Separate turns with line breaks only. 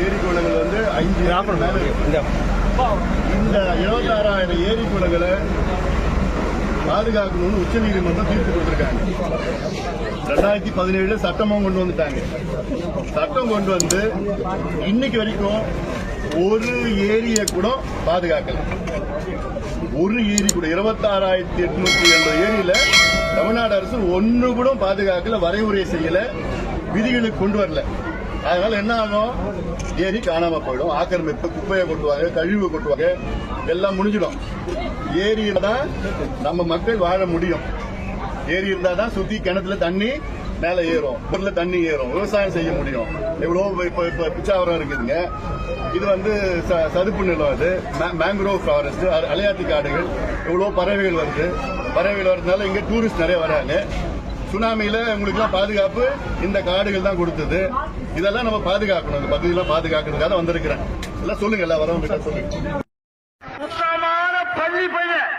ஏரி குளங்கள் வந்து 5 இந்த 76,000 ஏரி குளங்களை பாதுகாக்கணும்னு உச்சநீதிமன்றம் தீர்ப்பு கொடுத்திருக்காங்க. 2017 சட்டமும் கொண்டு வந்துட்டாங்க. சட்டம் கொண்டு வந்து இன்னைக்கு வரைக்கும் ஒரு ஏரியை கூட பாதுகாக்கல. ஒரு ஏரி கூட 26,880 ஏரியில தமிழ்நாடு அரசு ஒண்ணு கூட பாதுகாக்கல, வரைமுறை செய்யல, விதிகளுக்கு கொண்டு வரல. அதனால என்ன ஆகும்? ஏரி காணாம போயிடும், ஆக்கிரமிப்பு, குப்பையை கொட்டுவாங்க, கழிவு கொட்டுவாங்க, எல்லாம் முடிஞ்சிடும். ஏரியில தான் நம்ம மக்கள் வாழ முடியும். ஏரி இருந்தா தான் சுத்தி கிணத்துல தண்ணி மேல ஏறும், ஊர்ல தண்ணி ஏறும், விவசாயம் செய்ய முடியும். எவ்வளவு இப்ப பிச்சாவரம் இருக்குதுங்க. இது வந்து சதுப்பு நிலம், அது மேங்க்ரோவ் ஃபாரஸ்ட், அலையாத்தி காடுகள், எவ்வளவு பறவைகள் வருது. பறவைகள் வர்றதுனால இங்க டூரிஸ்ட் நிறைய வராங்க. சுனாமியில உங்களுக்கு எல்லாம் பாதுகாப்பு இந்த காடுகள் தான் கொடுத்தது. இதெல்லாம் நம்ம பாதுகாக்கணும். இந்த பகுதியெல்லாம் பாதுகாக்கிறதுக்காக வந்திருக்கிறேன். எல்லாம் சொல்லுங்க, எல்லாம் வரவங்க சொல்லுங்க.
சுத்தமான பள்ளி பையன்